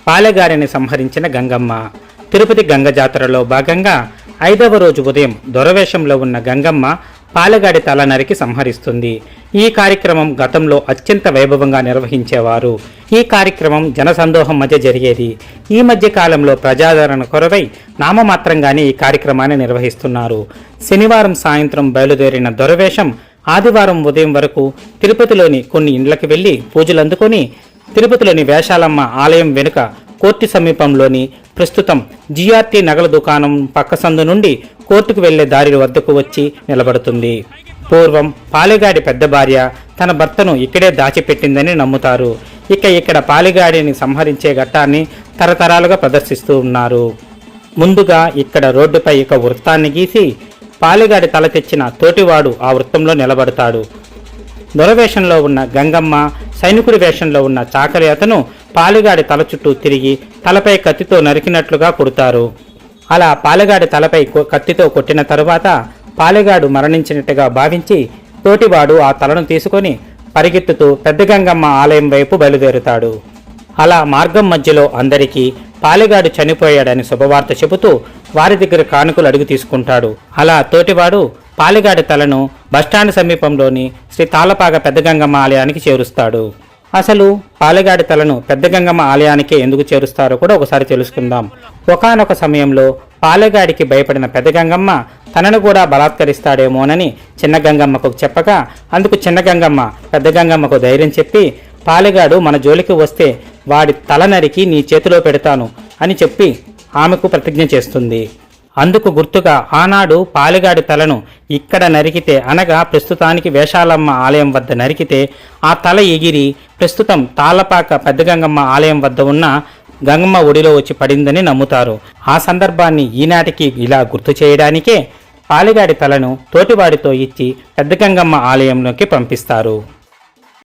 పాలెగాడిని సంహరించిన గంగమ్మ. తిరుపతి గంగ జాతరలో భాగంగా 5వ రోజు ఉదయం దొరవేషంలో ఉన్న గంగమ్మ పాలెగాడి తల నరికి సంహరిస్తుంది. ఈ కార్యక్రమం గతంలో అత్యంత వైభవంగా నిర్వహించేవారు. ఈ కార్యక్రమం జనసందోహం మధ్య జరిగేది. ఈ మధ్య కాలంలో ప్రజాదరణ కొరవై నామమాత్రంగానే ఈ కార్యక్రమాన్ని నిర్వహిస్తున్నారు. శనివారం సాయంత్రం బయలుదేరిన దొరవేషం ఆదివారం ఉదయం వరకు తిరుపతిలోని కొన్ని ఇండ్లకు వెళ్లి పూజలు అందుకొని తిరుపతిలోని వేషాలమ్మ ఆలయం వెనుక కోర్టు సమీపంలోని ప్రస్తుతం జిఆర్టీ నగల దుకాణం పక్క సందు నుండి కోర్టుకు వెళ్లే దారి వద్దకు వచ్చి నిలబడుతుంది. పూర్వం పాలెగాడి పెద్ద భార్య తన భర్తను ఇక్కడే దాచిపెట్టిందని నమ్ముతారు. ఇక్కడ పాలెగాడిని సంహరించే ఘట్టాన్ని తరతరాలుగా ప్రదర్శిస్తూ ఉన్నారు. ముందుగా ఇక్కడ రోడ్డుపై ఒక వృత్తాన్ని గీసి పాలెగాడి తల తెచ్చిన తోటివాడు ఆ వృత్తంలో నిలబడతాడు. దొరవేషంలో ఉన్న గంగమ్మ, సైనికుడి వేషంలో ఉన్న చాకలి అతను పాలెగాడి తల చుట్టూ తిరిగి తలపై కత్తితో నరికినట్లుగా కొడతారు. అలా పాలెగాడి తలపై కత్తితో కొట్టిన తరువాత పాలెగాడు మరణించినట్టుగా భావించి తోటివాడు ఆ తలను తీసుకొని పరిగెత్తుతూ పెద్ద గంగమ్మ ఆలయం వైపు బయలుదేరుతాడు. అలా మార్గం మధ్యలో అందరికీ పాలెగాడు చనిపోయాడని శుభవార్త చెబుతూ వారి దగ్గర కానుకలు అడుగు తీసుకుంటాడు. అలా తోటివాడు పాలెగాడి తలను బస్టాండ్ సమీపంలోని శ్రీ తాళపాక పెద్ద గంగమ్మ ఆలయానికి చేరుస్తాడు. అసలు పాలెగాడి తలను పెద్ద గంగమ్మ ఆలయానికే ఎందుకు చేరుస్తారో కూడా ఒకసారి తెలుసుకుందాం. ఒకానొక సమయంలో పాలెగాడికి భయపడిన పెద్ద గంగమ్మ తనను కూడా బలాత్కరిస్తాడేమోనని చిన్న గంగమ్మకు చెప్పగా అందుకు చిన్న గంగమ్మ పెద్ద గంగమ్మకు ధైర్యం చెప్పి పాలెగాడు మన జోలికి వస్తే వాడి తల నరికి నీ చేతిలో పెడతాను అని చెప్పి ఆమెకు ప్రతిజ్ఞ చేస్తుంది. అందుకు గుర్తుగా ఆనాడు పాలెగాడి తలను ఇక్కడ నరికితే, అనగా ప్రస్తుతానికి వేషాలమ్మ ఆలయం వద్ద నరికితే ఆ తల ఎగిరి ప్రస్తుతం తాళ్ళపాక పెద్ద గంగమ్మ ఆలయం వద్ద ఉన్న గంగమ్మ ఒడిలో వచ్చి పడిందని నమ్ముతారు. ఆ సందర్భాన్ని ఈనాటికి ఇలా గుర్తు చేయడానికే పాలెగాడి తలను తోటివాడితో ఇచ్చి పెద్ద గంగమ్మ ఆలయంలోకి పంపిస్తారు.